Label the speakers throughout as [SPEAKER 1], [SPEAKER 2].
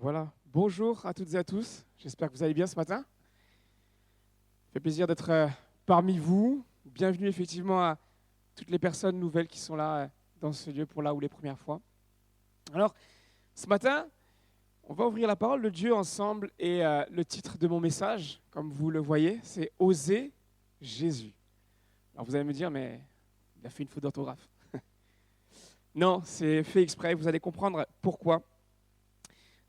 [SPEAKER 1] Voilà, bonjour à toutes et à tous, j'espère que vous allez bien ce matin. Ça fait plaisir d'être parmi vous. Bienvenue effectivement à toutes les personnes nouvelles qui sont là dans ce lieu pour là ou les premières fois. Alors, ce matin, on va ouvrir la parole de Dieu ensemble et le titre de mon message, comme vous le voyez, c'est « Oser Jésus ». Alors vous allez me dire, mais il a fait une faute d'orthographe. Non, c'est fait exprès, vous allez comprendre pourquoi.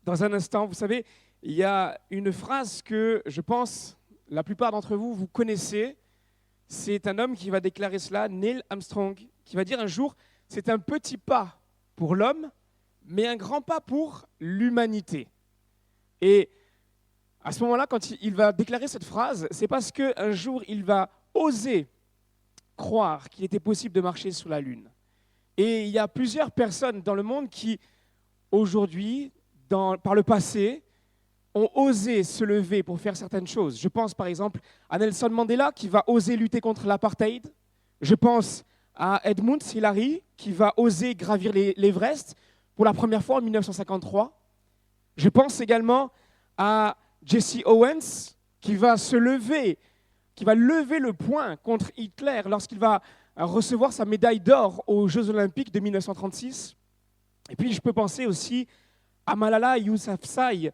[SPEAKER 1] Dans un instant, vous savez, il y a une phrase que je pense la plupart d'entre vous, vous connaissez. C'est un homme qui va déclarer cela, Neil Armstrong, qui va dire un jour, c'est un petit pas pour l'homme, mais un grand pas pour l'humanité. Et à ce moment-là, quand il va déclarer cette phrase, c'est parce qu'un jour, il va oser croire qu'il était possible de marcher sur la Lune. Et il y a plusieurs personnes dans le monde qui, aujourd'hui, par le passé, ont osé se lever pour faire certaines choses. Je pense par exemple à Nelson Mandela qui va oser lutter contre l'apartheid. Je pense à Edmund Hillary qui va oser gravir l'Everest pour la première fois en 1953. Je pense également à Jesse Owens qui va se lever, qui va lever le poing contre Hitler lorsqu'il va recevoir sa médaille d'or aux Jeux Olympiques de 1936. Et puis je peux penser aussi à Malala Yousafzai,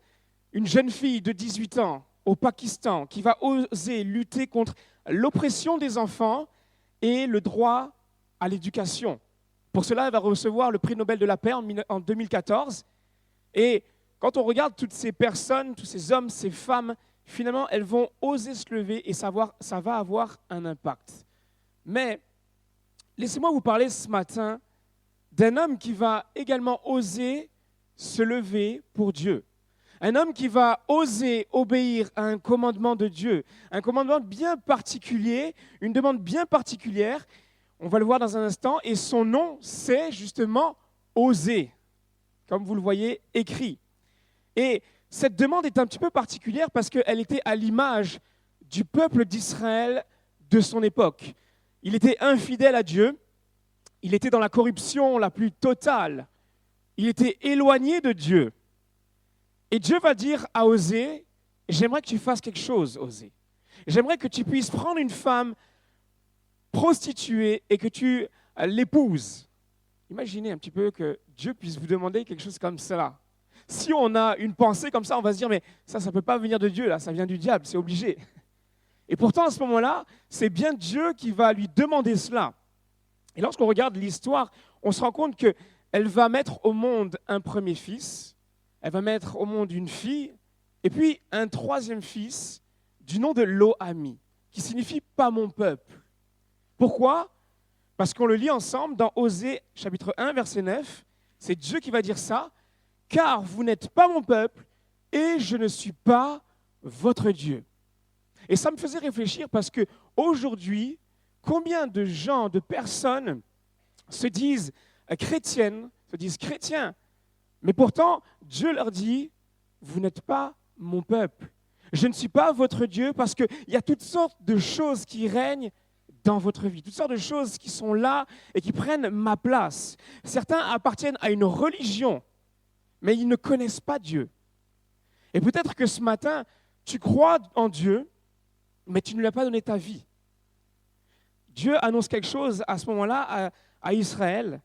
[SPEAKER 1] une jeune fille de 18 ans au Pakistan qui va oser lutter contre l'oppression des enfants et le droit à l'éducation. Pour cela, elle va recevoir le prix Nobel de la paix en 2014. Et quand on regarde toutes ces personnes, tous ces hommes, ces femmes, finalement, elles vont oser se lever et ça va avoir un impact. Mais laissez-moi vous parler ce matin d'un homme qui va également oser se lever pour Dieu. Un homme qui va oser obéir à un commandement de Dieu, un commandement bien particulier, une demande bien particulière. On va le voir dans un instant. Et son nom, c'est justement « Oser », comme vous le voyez écrit. Et cette demande est un petit peu particulière parce qu'elle était à l'image du peuple d'Israël de son époque. Il était infidèle à Dieu, il était dans la corruption la plus totale, il était éloigné de Dieu. Et Dieu va dire à Osée, j'aimerais que tu fasses quelque chose, Osée. J'aimerais que tu puisses prendre une femme prostituée et que tu l'épouses. Imaginez un petit peu que Dieu puisse vous demander quelque chose comme cela. Si on a une pensée comme ça, on va se dire, mais ça ne peut pas venir de Dieu, là, ça vient du diable, c'est obligé. Et pourtant, à ce moment-là, c'est bien Dieu qui va lui demander cela. Et lorsqu'on regarde l'histoire, on se rend compte qu'elle va mettre au monde un premier fils, elle va mettre au monde une fille, et puis un troisième fils du nom de Lo-Ami, qui signifie « pas mon peuple ». Pourquoi ? Parce qu'on le lit ensemble dans Osée chapitre 1, verset 9. C'est Dieu qui va dire ça. « Car vous n'êtes pas mon peuple, et je ne suis pas votre Dieu ». Et ça me faisait réfléchir parce qu'aujourd'hui, combien de gens, de personnes se disent chrétiennes, se disent chrétiens, mais pourtant, Dieu leur dit, vous n'êtes pas mon peuple. Je ne suis pas votre Dieu parce qu'il y a toutes sortes de choses qui règnent dans votre vie, toutes sortes de choses qui sont là et qui prennent ma place. Certains appartiennent à une religion, mais ils ne connaissent pas Dieu. Et peut-être que ce matin, tu crois en Dieu, mais tu ne lui as pas donné ta vie. Dieu annonce quelque chose à ce moment-là à Israël.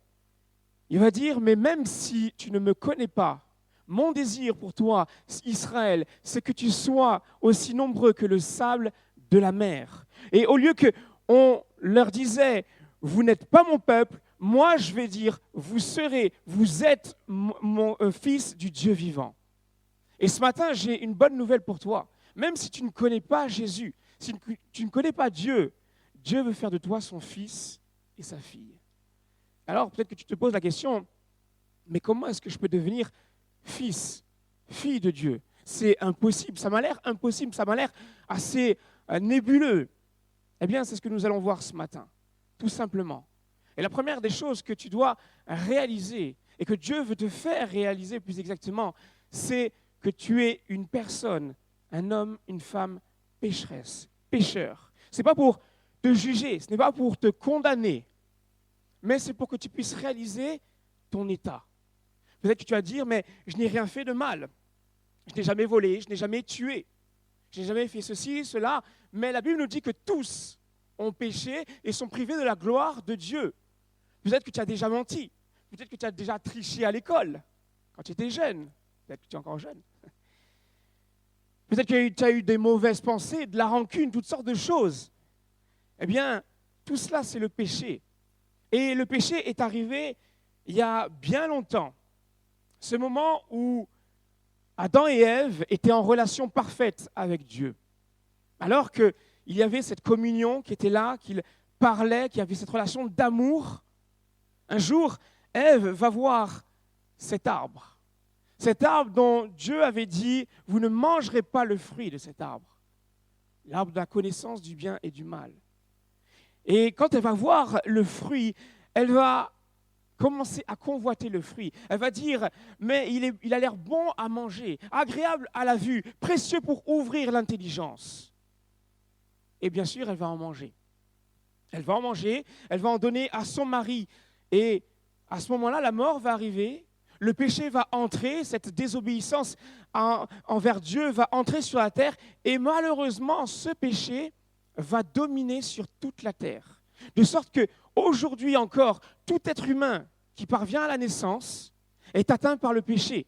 [SPEAKER 1] Il va dire, mais même si tu ne me connais pas, mon désir pour toi, Israël, c'est que tu sois aussi nombreux que le sable de la mer. Et au lieu qu'on leur disait, vous n'êtes pas mon peuple, moi je vais dire, vous êtes mon fils du Dieu vivant. Et ce matin, j'ai une bonne nouvelle pour toi. Même si tu ne connais pas Jésus, si tu ne connais pas Dieu, Dieu veut faire de toi son fils et sa fille. Alors peut-être que tu te poses la question, mais comment est-ce que je peux devenir fils, fille de Dieu ? C'est impossible, ça m'a l'air impossible, ça m'a l'air assez nébuleux. Eh bien, c'est ce que nous allons voir ce matin, tout simplement. Et la première des choses que tu dois réaliser, et que Dieu veut te faire réaliser plus exactement, c'est que tu es une personne, un homme, une femme pécheresse, pécheur. Ce n'est pas pour te juger, ce n'est pas pour te condamner, mais c'est pour que tu puisses réaliser ton état. Peut-être que tu vas dire, mais je n'ai rien fait de mal. Je n'ai jamais volé, je n'ai jamais tué, je n'ai jamais fait ceci, cela. Mais la Bible nous dit que tous ont péché et sont privés de la gloire de Dieu. Peut-être que tu as déjà menti, peut-être que tu as déjà triché à l'école quand tu étais jeune, peut-être que tu es encore jeune. Peut-être que tu as eu des mauvaises pensées, de la rancune, toutes sortes de choses. Eh bien, tout cela, c'est le péché. Et le péché est arrivé il y a bien longtemps. Ce moment où Adam et Ève étaient en relation parfaite avec Dieu. Alors qu'il y avait cette communion qui était là, qu'ils parlaient, qu'il y avait cette relation d'amour. Un jour, Ève va voir cet arbre. Cet arbre dont Dieu avait dit, vous ne mangerez pas le fruit de cet arbre. L'arbre de la connaissance du bien et du mal. Et quand elle va voir le fruit, elle va commencer à convoiter le fruit. Elle va dire, mais il a l'air bon à manger, agréable à la vue, précieux pour ouvrir l'intelligence. Et bien sûr, elle va en manger. Elle va en manger, elle va en donner à son mari. Et à ce moment-là, la mort va arriver. Le péché va entrer, cette désobéissance envers Dieu va entrer sur la terre et malheureusement, ce péché va dominer sur toute la terre. De sorte qu'aujourd'hui encore, tout être humain qui parvient à la naissance est atteint par le péché.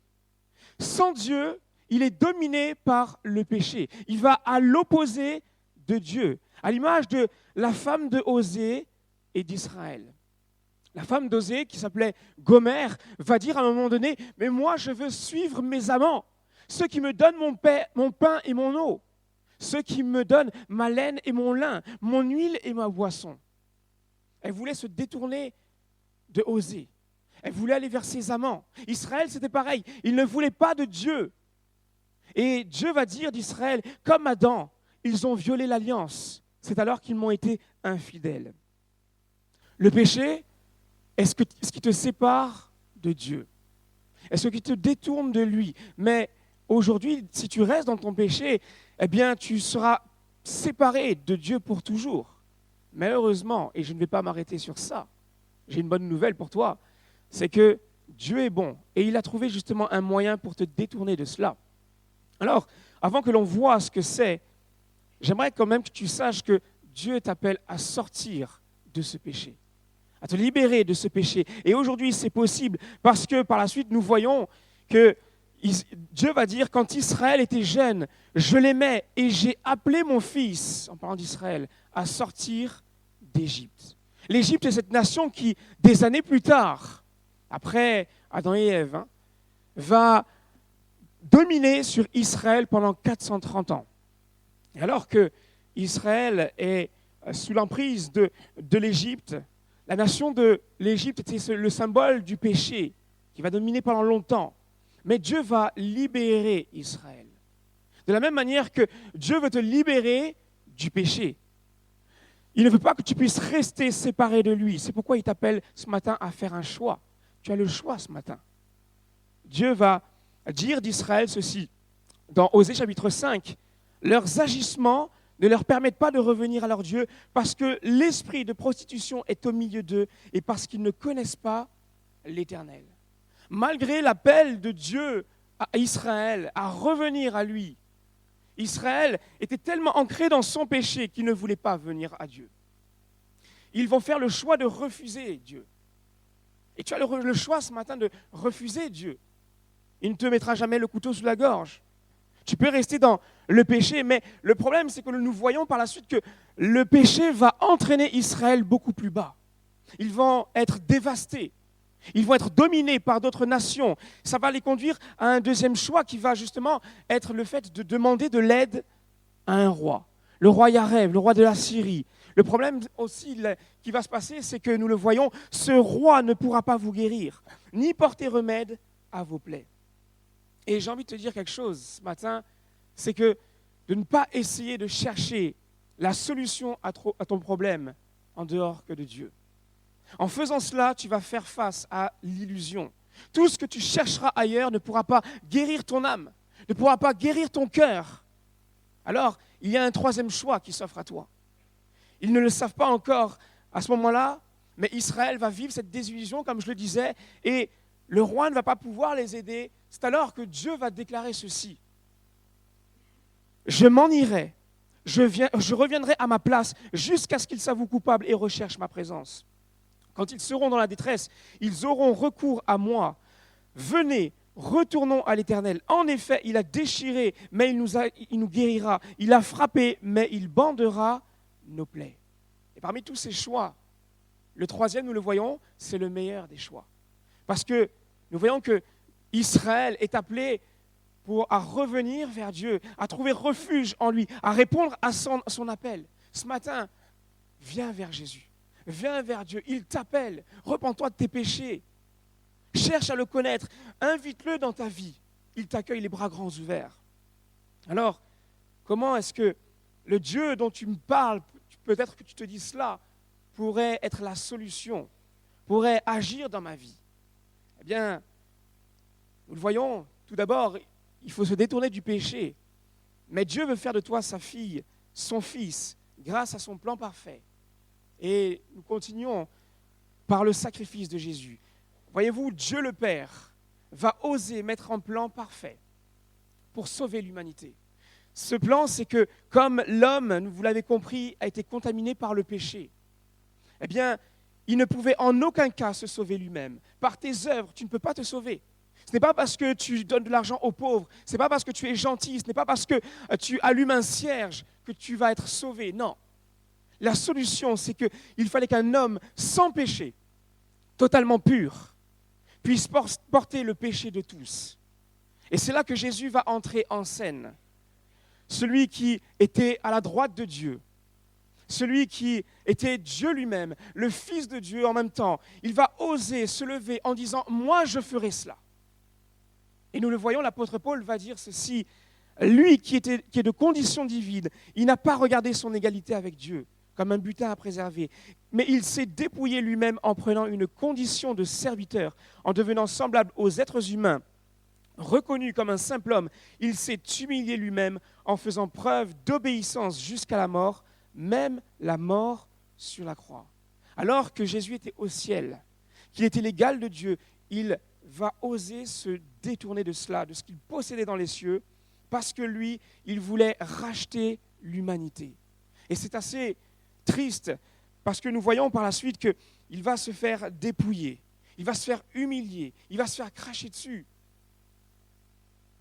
[SPEAKER 1] Sans Dieu, il est dominé par le péché. Il va à l'opposé de Dieu, à l'image de la femme de Osée et d'Israël. La femme d'Osée, qui s'appelait Gomer, va dire à un moment donné, « Mais moi, je veux suivre mes amants, ceux qui me donnent mon pain et mon eau, ceux qui me donnent ma laine et mon lin, mon huile et ma boisson. » Elle voulait se détourner de Osée. Elle voulait aller vers ses amants. Israël, c'était pareil. Il ne voulait pas de Dieu. Et Dieu va dire d'Israël, comme Adam, ils ont violé l'alliance. C'est alors qu'ils m'ont été infidèles. Le péché est ce qui te sépare de Dieu. Est ce qui te détourne de lui. Mais aujourd'hui, si tu restes dans ton péché, eh bien, tu seras séparé de Dieu pour toujours. Malheureusement, et je ne vais pas m'arrêter sur ça, j'ai une bonne nouvelle pour toi, c'est que Dieu est bon et il a trouvé justement un moyen pour te détourner de cela. Alors, avant que l'on voit ce que c'est, j'aimerais quand même que tu saches que Dieu t'appelle à sortir de ce péché, à te libérer de ce péché. Et aujourd'hui, c'est possible parce que par la suite, nous voyons que Dieu va dire, quand Israël était jeune, je l'aimais et j'ai appelé mon fils, en parlant d'Israël, à sortir d'Égypte. L'Égypte est cette nation qui, des années plus tard, après Adam et Ève, va dominer sur Israël pendant 430 ans. Et alors que Israël est sous l'emprise de l'Égypte, la nation de l'Égypte était le symbole du péché qui va dominer pendant longtemps. Mais Dieu va libérer Israël. De la même manière que Dieu veut te libérer du péché. Il ne veut pas que tu puisses rester séparé de lui. C'est pourquoi il t'appelle ce matin à faire un choix. Tu as le choix ce matin. Dieu va dire d'Israël ceci. Dans Osée chapitre 5, leurs agissements ne leur permettent pas de revenir à leur Dieu parce que l'esprit de prostitution est au milieu d'eux et parce qu'ils ne connaissent pas l'Éternel. Malgré l'appel de Dieu à Israël à revenir à lui, Israël était tellement ancré dans son péché qu'il ne voulait pas venir à Dieu. Ils vont faire le choix de refuser Dieu. Et tu as le choix ce matin de refuser Dieu. Il ne te mettra jamais le couteau sous la gorge. Tu peux rester dans le péché, mais le problème, c'est que nous voyons par la suite que le péché va entraîner Israël beaucoup plus bas. Ils vont être dévastés. Ils vont être dominés par d'autres nations. Ça va les conduire à un deuxième choix qui va justement être le fait de demander de l'aide à un roi. Le roi Yareb, le roi de la Syrie. Le problème aussi qui va se passer, c'est que nous le voyons, ce roi ne pourra pas vous guérir, ni porter remède à vos plaies. Et j'ai envie de te dire quelque chose ce matin, c'est que de ne pas essayer de chercher la solution à ton problème en dehors que de Dieu. En faisant cela, tu vas faire face à l'illusion. Tout ce que tu chercheras ailleurs ne pourra pas guérir ton âme, ne pourra pas guérir ton cœur. Alors, il y a un troisième choix qui s'offre à toi. Ils ne le savent pas encore à ce moment-là, mais Israël va vivre cette désillusion, comme je le disais, et le roi ne va pas pouvoir les aider. C'est alors que Dieu va déclarer ceci. je m'en irai, je reviendrai à ma place jusqu'à ce qu'ils s'avouent coupables et recherchent ma présence. Quand ils seront dans la détresse, ils auront recours à moi. Venez, retournons à l'Éternel. En effet, il a déchiré, mais il nous guérira. Il a frappé, mais il bandera nos plaies. Et parmi tous ces choix, le troisième, nous le voyons, c'est le meilleur des choix. Parce que nous voyons que Israël est appelé à revenir vers Dieu, à trouver refuge en lui, à répondre à son appel. Ce matin, viens vers Jésus, viens vers Dieu, il t'appelle, repens-toi de tes péchés, cherche à le connaître, invite-le dans ta vie, il t'accueille les bras grands ouverts. Alors, comment est-ce que le Dieu dont tu me parles, peut-être que tu te dis cela, pourrait être la solution, pourrait agir dans ma vie? Eh bien, nous le voyons, tout d'abord, il faut se détourner du péché. Mais Dieu veut faire de toi sa fille, son fils, grâce à son plan parfait. Et nous continuons par le sacrifice de Jésus. Voyez-vous, Dieu le Père va oser mettre un plan parfait pour sauver l'humanité. Ce plan, c'est que comme l'homme, vous l'avez compris, a été contaminé par le péché, eh bien, il ne pouvait en aucun cas se sauver lui-même. Par tes œuvres, tu ne peux pas te sauver. Ce n'est pas parce que tu donnes de l'argent aux pauvres, ce n'est pas parce que tu es gentil, ce n'est pas parce que tu allumes un cierge que tu vas être sauvé. Non. La solution, c'est qu'il fallait qu'un homme sans péché, totalement pur, puisse porter le péché de tous. Et c'est là que Jésus va entrer en scène. Celui qui était à la droite de Dieu, celui qui était Dieu lui-même, le Fils de Dieu en même temps, il va oser se lever en disant « Moi, je ferai cela ». Et nous le voyons, l'apôtre Paul va dire ceci, lui qui est de condition divine, il n'a pas regardé son égalité avec Dieu comme un butin à préserver, mais il s'est dépouillé lui-même en prenant une condition de serviteur, en devenant semblable aux êtres humains. Reconnu comme un simple homme, il s'est humilié lui-même en faisant preuve d'obéissance jusqu'à la mort, même la mort sur la croix. Alors que Jésus était au ciel, qu'il était l'égal de Dieu, il va oser se détourner de cela, de ce qu'il possédait dans les cieux, parce que lui, il voulait racheter l'humanité. Et c'est assez triste, parce que nous voyons par la suite qu'il va se faire dépouiller, il va se faire humilier, il va se faire cracher dessus,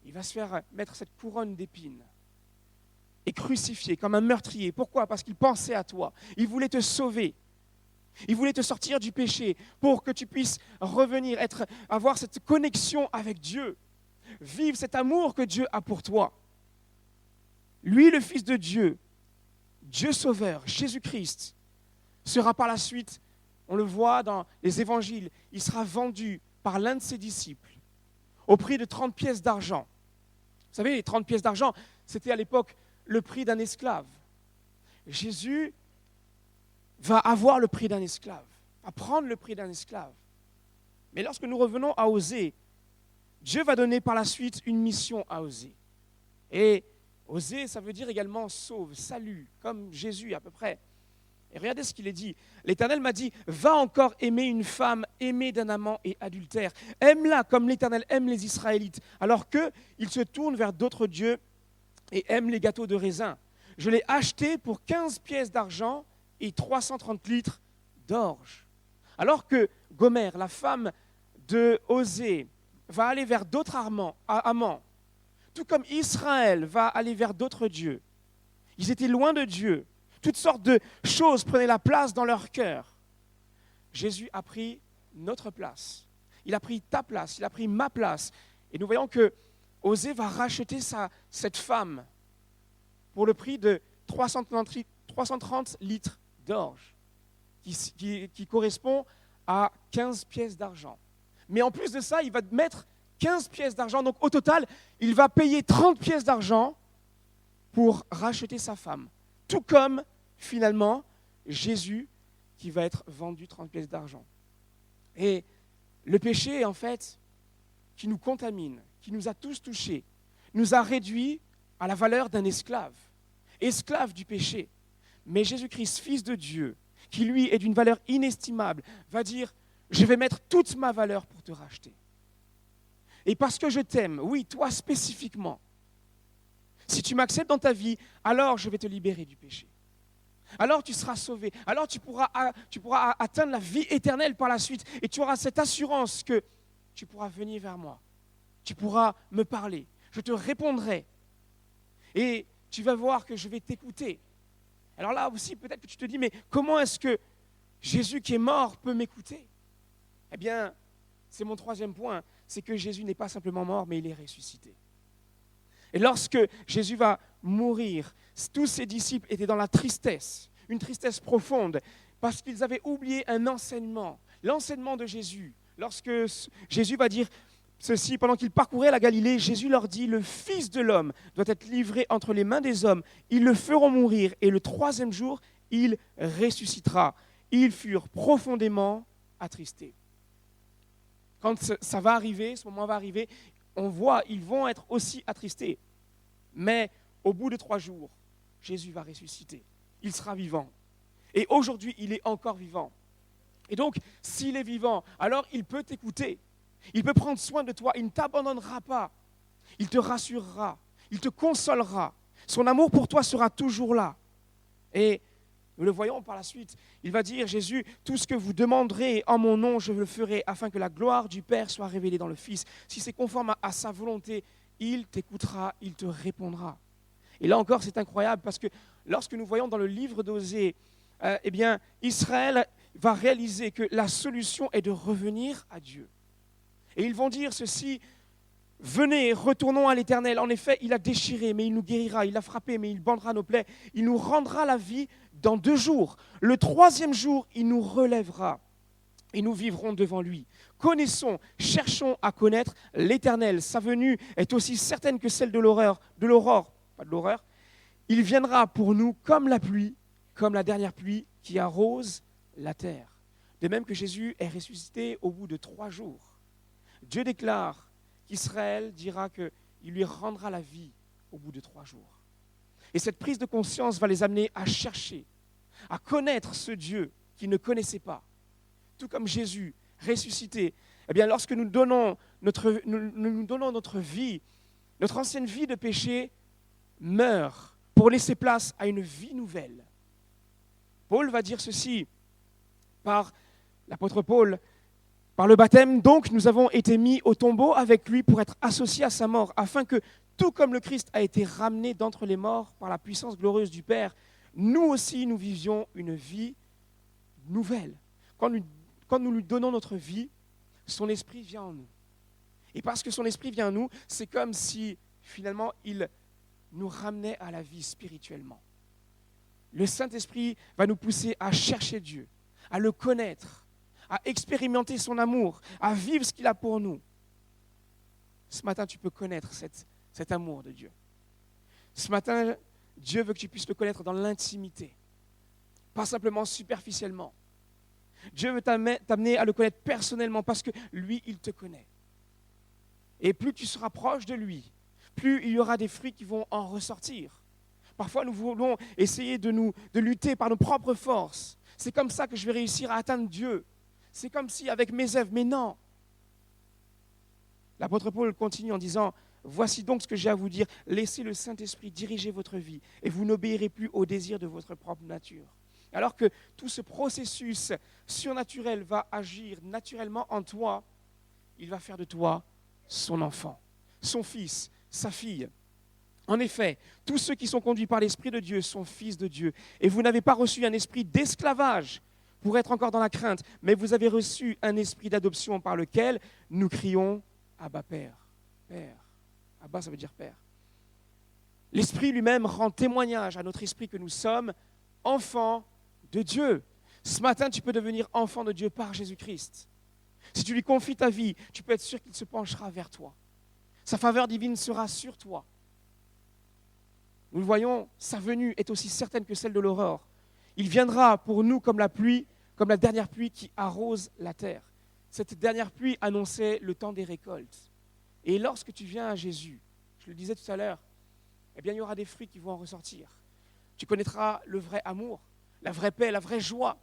[SPEAKER 1] il va se faire mettre cette couronne d'épines et crucifié comme un meurtrier. Pourquoi? Parce qu'il pensait à toi, il voulait te sauver. Il voulait te sortir du péché pour que tu puisses revenir, avoir cette connexion avec Dieu, vivre cet amour que Dieu a pour toi. Lui, le Fils de Dieu, Dieu Sauveur, Jésus-Christ, sera par la suite, on le voit dans les évangiles, il sera vendu par l'un de ses disciples au prix de 30 pièces d'argent. Vous savez, les 30 pièces d'argent, c'était à l'époque le prix d'un esclave. Jésus va avoir le prix d'un esclave, va prendre le prix d'un esclave. Mais lorsque nous revenons à Osée, Dieu va donner par la suite une mission à Osée. Et Osée, ça veut dire également sauve, salue, comme Jésus à peu près. Et regardez ce qu'il est dit. L'Éternel m'a dit, va encore aimer une femme aimée d'un amant et adultère. Aime-la comme l'Éternel aime les Israélites, alors qu'ils se tournent vers d'autres dieux et aiment les gâteaux de raisin. Je l'ai acheté pour 15 pièces d'argent et 330 litres d'orge. Alors que Gomer, la femme de Osée, va aller vers d'autres amants, tout comme Israël va aller vers d'autres dieux. Ils étaient loin de Dieu. Toutes sortes de choses prenaient la place dans leur cœur. Jésus a pris notre place. Il a pris ta place, il a pris ma place. Et nous voyons que Osée va racheter cette femme pour le prix de 330 litres d'orge, qui correspond à 15 pièces d'argent. Mais en plus de ça, il va mettre 15 pièces d'argent. Donc au total, il va payer 30 pièces d'argent pour racheter sa femme. Tout comme, finalement, Jésus qui va être vendu 30 pièces d'argent. Et le péché, en fait, qui nous contamine, qui nous a tous touchés, nous a réduits à la valeur d'un esclave du péché. Mais Jésus-Christ, Fils de Dieu, qui lui est d'une valeur inestimable, va dire, je vais mettre toute ma valeur pour te racheter. Et parce que je t'aime, oui, toi spécifiquement, Si tu m'acceptes dans ta vie, alors je vais te libérer du péché. Alors tu seras sauvé. Alors tu pourras atteindre la vie éternelle par la suite. Et tu auras cette assurance que tu pourras venir vers moi. Tu pourras me parler. Je te répondrai. Et tu vas voir que je vais t'écouter. Alors là aussi, peut-être que tu te dis, mais comment est-ce que Jésus qui est mort peut m'écouter? Eh bien, c'est mon troisième point, c'est que Jésus n'est pas simplement mort, mais il est ressuscité. Et lorsque Jésus va mourir, tous ses disciples étaient dans la tristesse, une tristesse profonde, parce qu'ils avaient oublié un enseignement, l'enseignement de Jésus. Lorsque Jésus va dire ceci, pendant qu'ils parcouraient la Galilée, Jésus leur dit, le Fils de l'homme doit être livré entre les mains des hommes, ils le feront mourir, et le troisième jour, il ressuscitera. Ils furent profondément attristés. Quand ça va arriver, ce moment va arriver, on voit, ils vont être aussi attristés. Mais au bout de 3 jours, Jésus va ressusciter. Il sera vivant. Et aujourd'hui, il est encore vivant. Et donc, s'il est vivant, alors il peut t'écouter. Il peut prendre soin de toi. Il ne t'abandonnera pas. Il te rassurera. Il te consolera. Son amour pour toi sera toujours là. Et nous le voyons par la suite. Il va dire, Jésus, tout ce que vous demanderez en mon nom, je le ferai, afin que la gloire du Père soit révélée dans le Fils. Si c'est conforme à sa volonté, il t'écoutera, il te répondra. Et là encore, c'est incroyable parce que lorsque nous voyons dans le livre d'Osée, eh bien, Israël va réaliser que la solution est de revenir à Dieu. Et ils vont dire ceci, venez, retournons à l'Éternel. En effet, il a déchiré, mais il nous guérira. Il a frappé, mais il bandera nos plaies. Il nous rendra la vie dans 2 jours. Le 3e jour, il nous relèvera. Et nous vivrons devant lui. Connaissons, cherchons à connaître l'Éternel. Sa venue est aussi certaine que celle de l'aurore, pas de l'horreur. Il viendra pour nous comme la pluie, comme la dernière pluie qui arrose la terre. De même que Jésus est ressuscité au bout de 3 jours. Dieu déclare qu'Israël dira qu'il lui rendra la vie au bout de 3 jours. Et cette prise de conscience va les amener à chercher, à connaître ce Dieu qu'ils ne connaissaient pas. Tout comme Jésus, ressuscité, eh bien, lorsque nous donnons notre vie, notre ancienne vie de péché meurt pour laisser place à une vie nouvelle. Paul va dire ceci par l'apôtre Paul, par le baptême, donc, nous avons été mis au tombeau avec lui pour être associés à sa mort, afin que, tout comme le Christ a été ramené d'entre les morts par la puissance glorieuse du Père, nous aussi, nous vivions une vie nouvelle. Quand nous lui donnons notre vie, son esprit vient en nous. Et parce que son esprit vient en nous, c'est comme si, finalement, il nous ramenait à la vie spirituellement. Le Saint-Esprit va nous pousser à chercher Dieu, à le connaître, à expérimenter son amour, à vivre ce qu'il a pour nous. Ce matin, tu peux connaître cet amour de Dieu. Ce matin, Dieu veut que tu puisses le connaître dans l'intimité, pas simplement superficiellement. Dieu veut t'amener à le connaître personnellement parce que lui, il te connaît. Et plus tu seras proche de lui, plus il y aura des fruits qui vont en ressortir. Parfois, nous voulons essayer de lutter par nos propres forces. C'est comme ça que je vais réussir à atteindre Dieu. C'est comme si avec mes œuvres, mais non. L'apôtre Paul continue en disant, voici donc ce que j'ai à vous dire, laissez le Saint-Esprit diriger votre vie et vous n'obéirez plus aux désirs de votre propre nature. Alors que tout ce processus surnaturel va agir naturellement en toi, il va faire de toi son enfant, son fils, sa fille. En effet, tous ceux qui sont conduits par l'Esprit de Dieu sont fils de Dieu. Et vous n'avez pas reçu un esprit d'esclavage pour être encore dans la crainte, mais vous avez reçu un esprit d'adoption par lequel nous crions « Abba, Père ». Père. Abba, ça veut dire Père. L'Esprit lui-même rend témoignage à notre esprit que nous sommes enfants de Dieu. Ce matin, tu peux devenir enfant de Dieu par Jésus-Christ. Si tu lui confies ta vie, tu peux être sûr qu'il se penchera vers toi. Sa faveur divine sera sur toi. Nous le voyons, sa venue est aussi certaine que celle de l'aurore. Il viendra pour nous comme la pluie, comme la dernière pluie qui arrose la terre. Cette dernière pluie annonçait le temps des récoltes. Et lorsque tu viens à Jésus, je le disais tout à l'heure, eh bien, il y aura des fruits qui vont en ressortir. Tu connaîtras le vrai amour, la vraie paix, la vraie joie.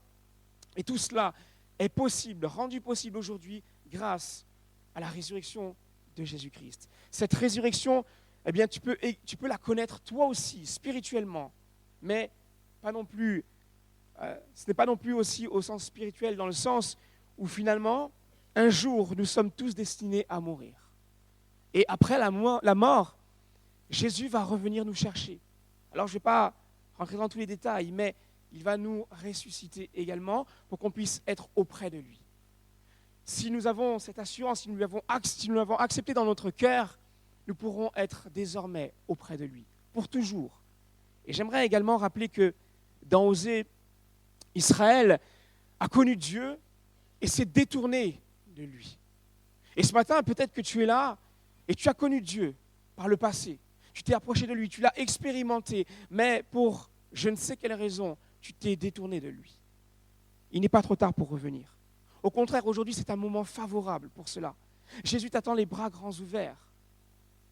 [SPEAKER 1] Et tout cela est possible, rendu possible aujourd'hui grâce à la résurrection de Jésus-Christ. Cette résurrection eh bien, tu peux la connaître toi aussi, spirituellement. Mais pas non plus, ce n'est pas non plus aussi au sens spirituel, dans le sens où finalement, un jour, nous sommes tous destinés à mourir. Et après la mort, Jésus va revenir nous chercher. Alors, je ne vais pas rentrer dans tous les détails, mais il va nous ressusciter également pour qu'on puisse être auprès de lui. Si nous avons cette assurance, si nous l'avons accepté dans notre cœur, nous pourrons être désormais auprès de lui, pour toujours. Et j'aimerais également rappeler que dans Osée, Israël a connu Dieu et s'est détourné de lui. Et ce matin, peut-être que tu es là et tu as connu Dieu par le passé. Tu t'es approché de lui, tu l'as expérimenté, mais pour je ne sais quelle raison, tu t'es détourné de lui. Il n'est pas trop tard pour revenir. Au contraire, aujourd'hui, c'est un moment favorable pour cela. Jésus t'attend les bras grands ouverts.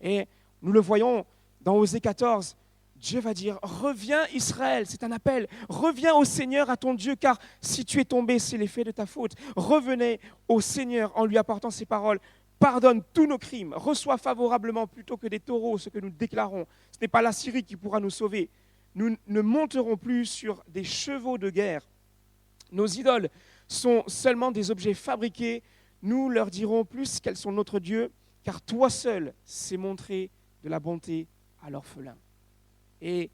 [SPEAKER 1] Et nous le voyons dans Osée 14, Dieu va dire, reviens Israël, c'est un appel, reviens au Seigneur, à ton Dieu, car si tu es tombé, c'est l'effet de ta faute. Revenez au Seigneur en lui apportant ces paroles. Pardonne tous nos crimes, reçois favorablement plutôt que des taureaux ce que nous déclarons. Ce n'est pas la Syrie qui pourra nous sauver. Nous ne monterons plus sur des chevaux de guerre. Nos idoles sont seulement des objets fabriqués. Nous leur dirons plus qu'elles sont notre Dieu, car toi seul sais montrer de la bonté à l'orphelin. Et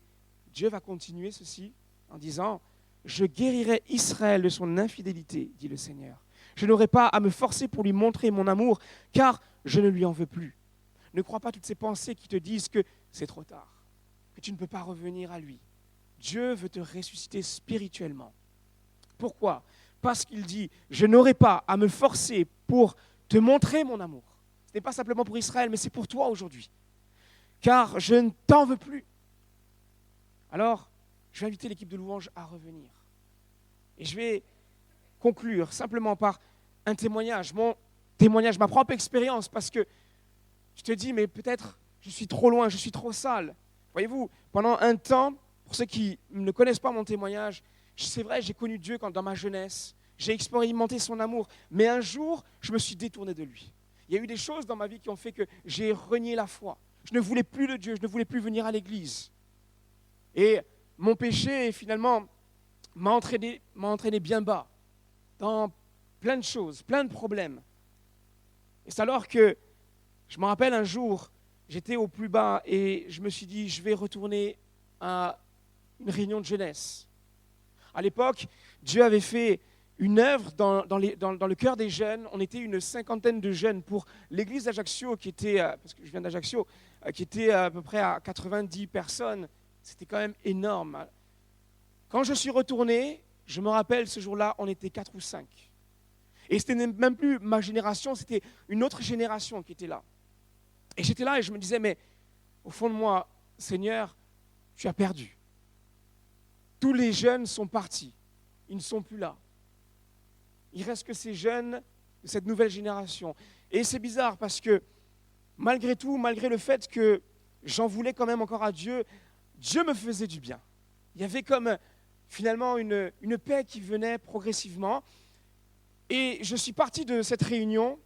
[SPEAKER 1] Dieu va continuer ceci en disant, je guérirai Israël de son infidélité, dit le Seigneur. Je n'aurai pas à me forcer pour lui montrer mon amour, car je ne lui en veux plus. Ne crois pas toutes ces pensées qui te disent que c'est trop tard, que tu ne peux pas revenir à lui. Dieu veut te ressusciter spirituellement. Pourquoi ? Parce qu'il dit, je n'aurai pas à me forcer pour te montrer mon amour. Ce n'est pas simplement pour Israël, mais c'est pour toi aujourd'hui. Car je ne t'en veux plus. Alors, je vais inviter l'équipe de louange à revenir. Et je vais conclure simplement par un témoignage. Mon témoignage, ma propre expérience, parce que je te dis, mais peut-être je suis trop loin, je suis trop sale. Voyez-vous, pendant un temps, pour ceux qui ne connaissent pas mon témoignage, c'est vrai, j'ai connu Dieu dans ma jeunesse, j'ai expérimenté son amour, mais un jour, je me suis détourné de lui. Il y a eu des choses dans ma vie qui ont fait que j'ai renié la foi. Je ne voulais plus de Dieu, je ne voulais plus venir à l'église. Et mon péché, finalement, m'a entraîné bien bas, dans plein de choses, plein de problèmes. Et c'est alors que, je me rappelle un jour, j'étais au plus bas et je me suis dit, je vais retourner à une réunion de jeunesse. À l'époque, Dieu avait fait une œuvre dans le cœur des jeunes. On était une cinquantaine de jeunes pour l'église d'Ajaccio, qui était, parce que je viens d'Ajaccio, qui était à peu près à 90 personnes. C'était quand même énorme. Quand je suis retourné, je me rappelle, ce jour-là, on était 4 ou 5. Et c'était même plus ma génération, c'était une autre génération qui était là. Et j'étais là et je me disais, mais au fond de moi, Seigneur, tu as perdu. Tous les jeunes sont partis. Ils ne sont plus là. Il ne reste que ces jeunes de cette nouvelle génération. Et c'est bizarre parce que malgré tout, malgré le fait que j'en voulais quand même encore à Dieu, Dieu me faisait du bien. Il y avait comme finalement une paix qui venait progressivement. Et je suis parti de cette réunion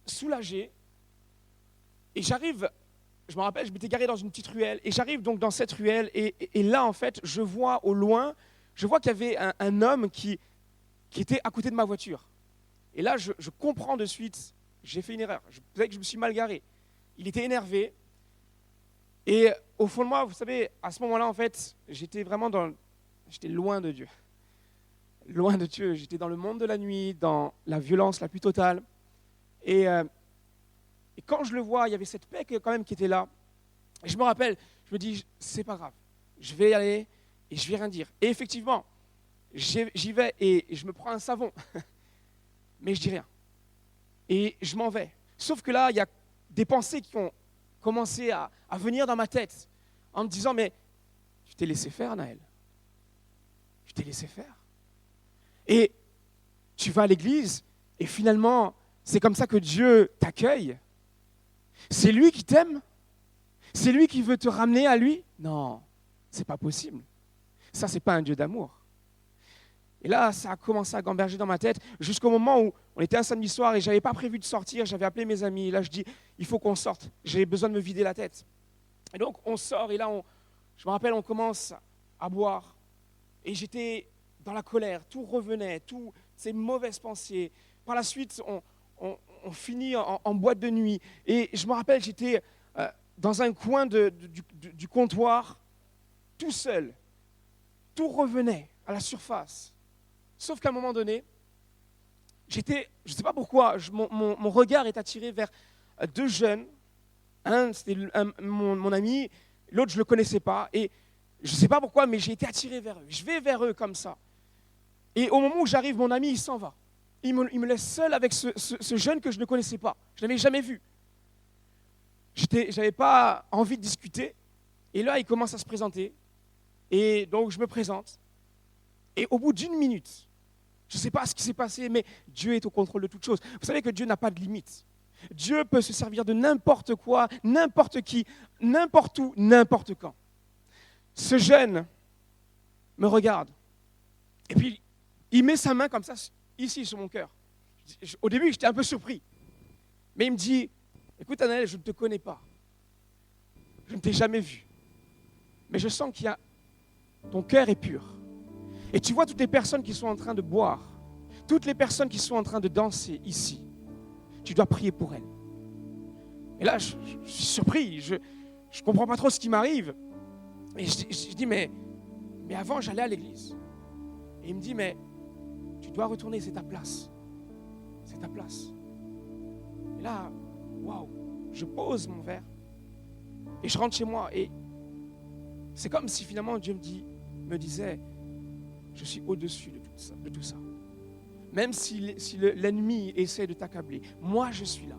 [SPEAKER 1] soulagé. Et j'arrive, je me rappelle, je m'étais garé dans une petite ruelle. Et j'arrive donc dans cette ruelle. Et là, en fait, je vois au loin, je vois qu'il y avait un homme qui était à côté de ma voiture. Et là, je comprends de suite, j'ai fait une erreur. Peut-être que je me suis mal garé. Il était énervé. Et au fond de moi, vous savez, à ce moment-là, en fait, j'étais loin de Dieu. Loin de Dieu. J'étais dans le monde de la nuit, dans la violence la plus totale. Et quand je le vois, il y avait cette paix quand même qui était là. Et je me rappelle, je me dis, c'est pas grave. Je vais y aller et je vais rien dire. Et effectivement, j'y vais et je me prends un savon. Mais je dis rien. Et je m'en vais. Sauf que là, il y a des pensées qui ont commencé à venir dans ma tête en me disant, mais tu t'es laissé faire, Naël. Tu t'es laissé faire. Et tu vas à l'église et finalement, c'est comme ça que Dieu t'accueille. C'est lui qui t'aime. C'est lui qui veut te ramener à lui. Non, c'est pas possible. Ça, c'est pas un Dieu d'amour. Et là, ça a commencé à gamberger dans ma tête jusqu'au moment où on était un samedi soir et je n'avais pas prévu de sortir. J'avais appelé mes amis. Et là, je dis, il faut qu'on sorte. J'ai besoin de me vider la tête. Et donc, on sort et là, je me rappelle, on commence à boire. Et j'étais dans la colère. Tout revenait, toutes ces mauvaises pensées. Par la suite, on finit en boîte de nuit. Et je me rappelle, j'étais dans un coin du comptoir, tout seul. Tout revenait à la surface. Sauf qu'à un moment donné, je ne sais pas pourquoi, mon regard est attiré vers deux jeunes. Un, c'était mon ami, l'autre, je ne le connaissais pas. Et je ne sais pas pourquoi, mais j'ai été attiré vers eux. Je vais vers eux comme ça. Et au moment où j'arrive, mon ami, il s'en va. Il me laisse seul avec ce jeune que je ne connaissais pas. Je ne l'avais jamais vu. Je n'avais pas envie de discuter. Et là, il commence à se présenter. Et donc, je me présente. Et au bout d'une minute, je ne sais pas ce qui s'est passé, mais Dieu est au contrôle de toutes choses. Vous savez que Dieu n'a pas de limite. Dieu peut se servir de n'importe quoi, n'importe qui, n'importe où, n'importe quand. Ce jeune me regarde. Et puis, il met sa main comme ça, ici, sur mon cœur. Au début, j'étais un peu surpris. Mais il me dit, écoute, Anaël, je ne te connais pas. Je ne t'ai jamais vu. Mais je sens ton cœur est pur. Et tu vois toutes les personnes qui sont en train de boire, toutes les personnes qui sont en train de danser ici, tu dois prier pour elles. Et là, je suis surpris, je ne comprends pas trop ce qui m'arrive. Et je dis, mais avant, j'allais à l'église. Et il me dit, mais tu dois retourner, c'est ta place. C'est ta place. Et là, waouh, je pose mon verre et je rentre chez moi. Et c'est comme si finalement Dieu me disait, je suis au-dessus de tout ça. Même si l'ennemi essaie de t'accabler, moi je suis là.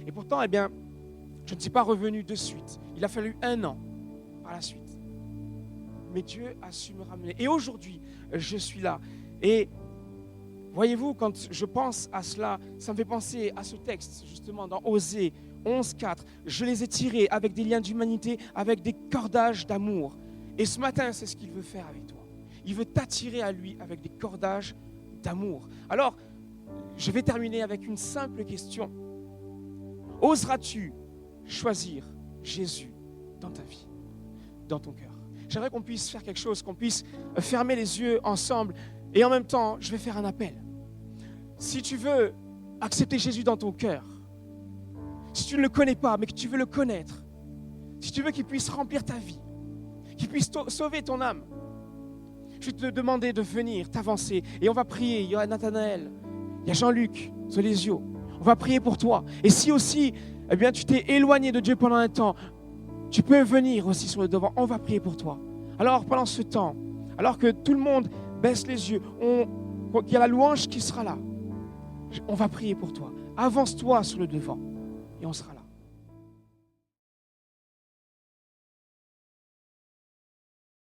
[SPEAKER 1] Et pourtant, eh bien, je ne suis pas revenu de suite. Il a fallu 1 an par la suite. Mais Dieu a su me ramener. Et aujourd'hui, je suis là. Et voyez-vous, quand je pense à cela, ça me fait penser à ce texte, justement, dans Osée 11.4. Je les ai tirés avec des liens d'humanité, avec des cordages d'amour. Et ce matin, c'est ce qu'il veut faire avec toi. Il veut t'attirer à lui avec des cordages d'amour. Alors, je vais terminer avec une simple question. Oseras-tu choisir Jésus dans ta vie, dans ton cœur? J'aimerais qu'on puisse faire quelque chose, qu'on puisse fermer les yeux ensemble. Et en même temps, je vais faire un appel. Si tu veux accepter Jésus dans ton cœur, si tu ne le connais pas, mais que tu veux le connaître, si tu veux qu'il puisse remplir ta vie, qu'il puisse sauver ton âme, je vais te demander de venir, t'avancer. Et on va prier. Il y a Nathanaël, il y a Jean-Luc Solésio. On va prier pour toi. Et si aussi, eh bien, tu t'es éloigné de Dieu pendant un temps, tu peux venir aussi sur le devant. On va prier pour toi. Alors, pendant ce temps, alors que tout le monde baisse les yeux, qu'il y a la louange qui sera là, on va prier pour toi. Avance-toi sur le devant et on sera là.